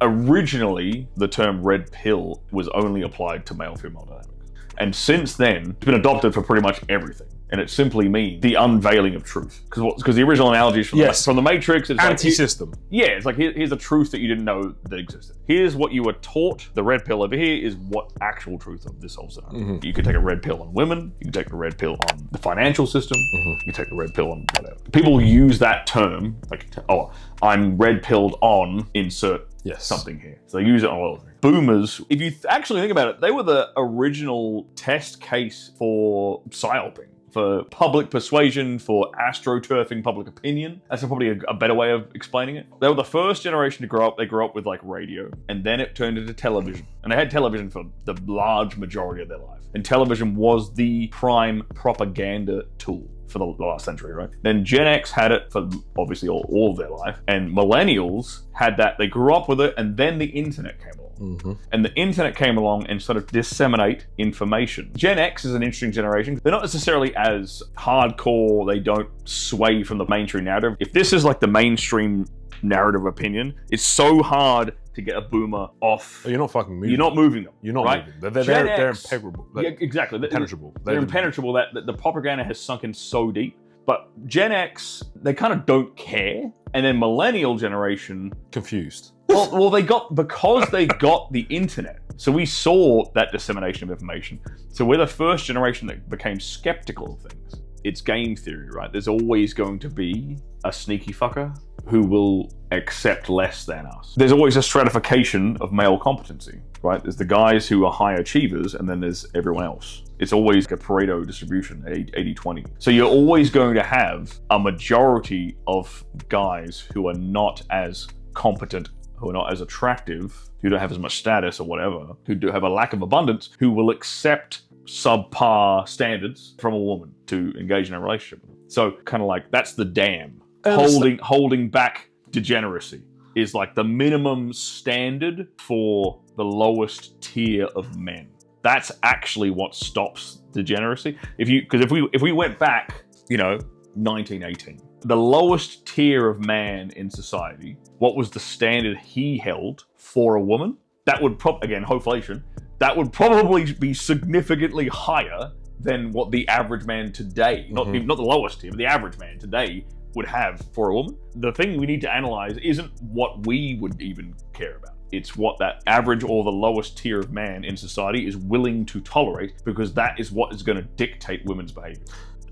Originally, the term red pill was only applied to male-female dynamics. And since then, it's been adopted for pretty much everything. And it simply means the unveiling of truth. Because the original analogy is from the Matrix. It's anti-system. It's like, here's a truth that you didn't know that existed. Here's what you were taught. The red pill over here is what actual truth of this whole scenario. Mm-hmm. You could take a red pill on women. You can take a red pill on the financial system. Mm-hmm. You can take a red pill on whatever. People use that term, like, oh, I'm red pilled on insert something here. So they use it on all of them. Boomers, if you actually think about it, they were the original test case for psyoping, for public persuasion, for astroturfing public opinion. That's probably a better way of explaining it. They were the first generation to grow up. They grew up with like radio, and then it turned into television. And they had television for the large majority of their life. And television was the prime propaganda tool for the last century, right? Then Gen X had it for obviously all of their life. And millennials had that. They grew up with it, and then the internet came along. Mm-hmm. And the internet came along and sort of disseminate information. Gen X is an interesting generation. They're not necessarily as hardcore. They don't sway from the mainstream narrative. If this is like the mainstream narrative opinion, it's so hard to get a boomer off. You're not fucking moving. You're not moving them. You're not right? moving. They're impenetrable. Exactly. Impenetrable. They're impenetrable. That the propaganda has sunk in so deep. But Gen X, they kind of don't care. And then millennial generation... confused. Well, because they got the internet. So we saw that dissemination of information. So we're the first generation that became skeptical of things. It's game theory, right? There's always going to be a sneaky fucker who will accept less than us. There's always a stratification of male competency, right? There's the guys who are high achievers, and then there's everyone else. It's always a Pareto distribution, 80-20. So you're always going to have a majority of guys who are not as competent, who are not as attractive, who don't have as much status or whatever, who do have a lack of abundance, who will accept subpar standards from a woman to engage in a relationship with them. So kind of like, that's the dam. Holding back degeneracy is like the minimum standard for the lowest tier of men. That's actually what stops degeneracy. If we went back, 1918, the lowest tier of man in society, what was the standard he held for a woman? That would hoflation, that would probably be significantly higher than what the average man today, not the lowest tier, but the average man today would have for a woman. The thing we need to analyze isn't what we would even care about. It's what that average or the lowest tier of man in society is willing to tolerate, because that is what is going to dictate women's behavior.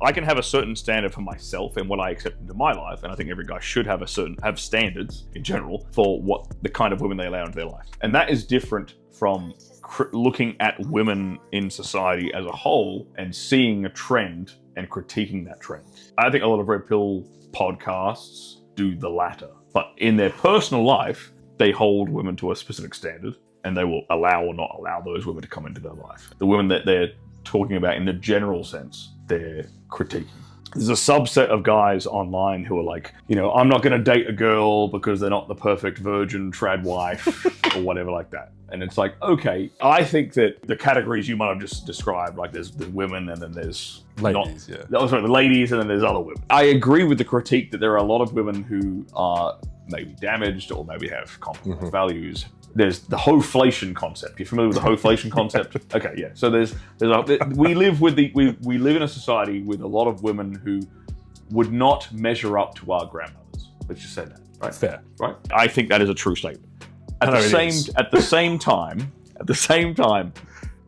I can have a certain standard for myself and what I accept into my life, and I think every guy should have standards in general for what the kind of women they allow into their life. And that is different from looking at women in society as a whole and seeing a trend and critiquing that trend. I think a lot of red pill podcasts do the latter, but in their personal life, they hold women to a specific standard, and they will allow or not allow those women to come into their life. The women that they're talking about in the general sense, they're critiquing. There's a subset of guys online who are like, I'm not going to date a girl because they're not the perfect virgin trad wife or whatever like that. And it's like, okay, I think that the categories you might have just described, like there's the women and then there's ladies, the ladies and then there's other women. I agree with the critique that there are a lot of women who are maybe damaged or maybe have compromised values. There's the hoflation concept. You're familiar with the hoflation concept? Okay, yeah. So we live in a society with a lot of women who would not measure up to our grandmothers. Let's just say that, right? Fair, right? I think that is a true statement. At the same time,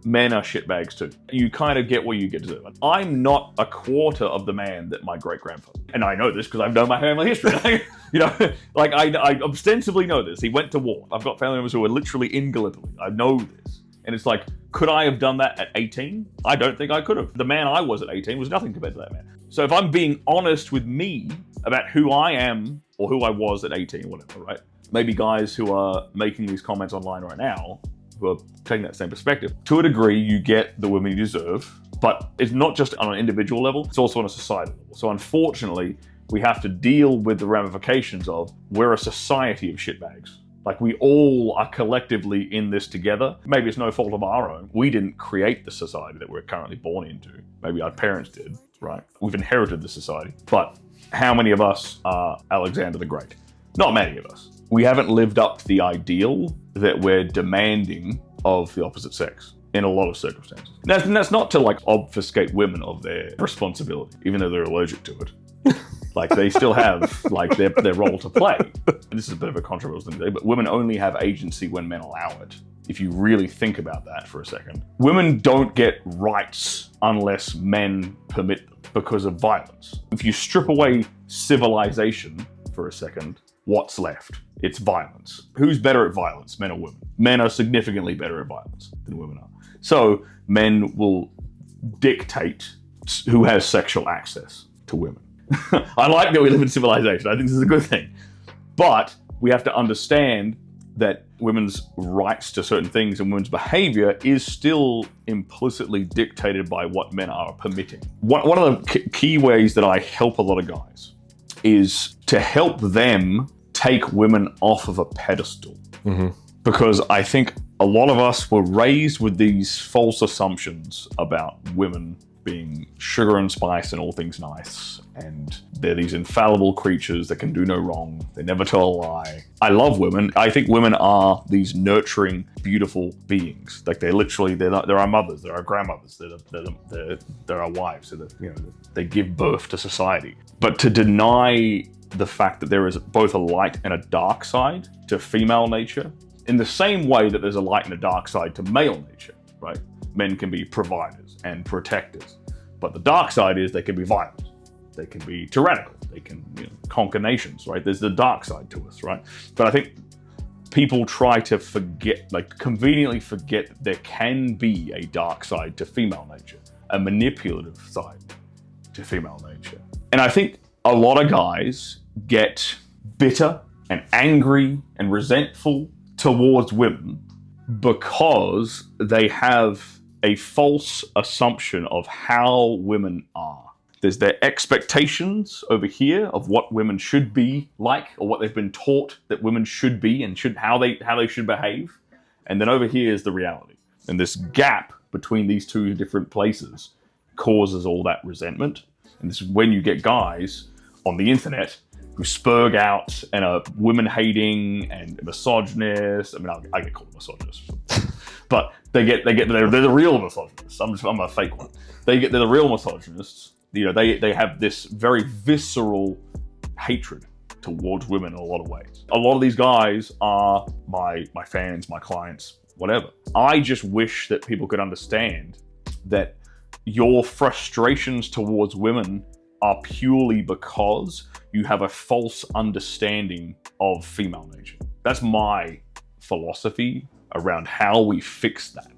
men are shitbags too. You kind of get what you get to do. I'm not a quarter of the man that my great-grandfather. And I know this because I've known my family history. I ostensibly know this. He went to war. I've got family members who are literally in Gallipoli. I know this. And it's like, could I have done that at 18? I don't think I could have. The man I was at 18 was nothing compared to that man. So if I'm being honest with me about who I am or who I was at 18, whatever, right? Maybe guys who are making these comments online right now who are taking that same perspective. To a degree, you get the women you deserve, but it's not just on an individual level, it's also on a societal level. So unfortunately, we have to deal with the ramifications of we're a society of shitbags. Like, we all are collectively in this together. Maybe it's no fault of our own. We didn't create the society that we're currently born into. Maybe our parents did, right? We've inherited the society. But how many of us are Alexander the Great? Not many of us. we haven't lived up to the ideal that we're demanding of the opposite sex in a lot of circumstances. That's not to like obfuscate women of their responsibility, even though they're allergic to it. Like they still have like their role to play. This is a bit of a controversial thing today, but women only have agency when men allow it. If you really think about that for a second, women don't get rights unless men permit them because of violence. If you strip away civilization for a second, what's left? It's violence. Who's better at violence, men or women? Men are significantly better at violence than women are. So men will dictate who has sexual access to women. I like that we live in civilization. I think this is a good thing. But we have to understand that women's rights to certain things and women's behavior is still implicitly dictated by what men are permitting. One of the key ways that I help a lot of guys is to help them take women off of a pedestal. Mm-hmm. Because I think a lot of us were raised with these false assumptions about women being sugar and spice and all things nice. And they're these infallible creatures that can do no wrong. They never tell a lie. I love women. I think women are these nurturing, beautiful beings. Like they're our mothers, they're our grandmothers, they're our wives. They give birth to society. But to deny the fact that there is both a light and a dark side to female nature, in the same way that there's a light and a dark side to male nature, right? Men can be providers and protectors, but the dark side is they can be violent. They can be tyrannical. They can conquer nations, right? There's the dark side to us, right? But I think people try to forget, like conveniently forget that there can be a dark side to female nature, a manipulative side to female nature. And I think a lot of guys get bitter and angry and resentful towards women because they have a false assumption of how women are. There's their expectations over here of what women should be like, or what they've been taught that women should be and how they should behave. And then over here is the reality. And this gap between these two different places causes all that resentment. And this is when you get guys on the internet who spurg out and are women-hating and misogynist. I mean, I get called misogynist, but they're the real misogynists. I'm a fake one. They're the real misogynists. They have this very visceral hatred towards women in a lot of ways. A lot of these guys are my fans, my clients, whatever. I just wish that people could understand that your frustrations towards women are purely because you have a false understanding of female nature. That's my philosophy around how we fix that.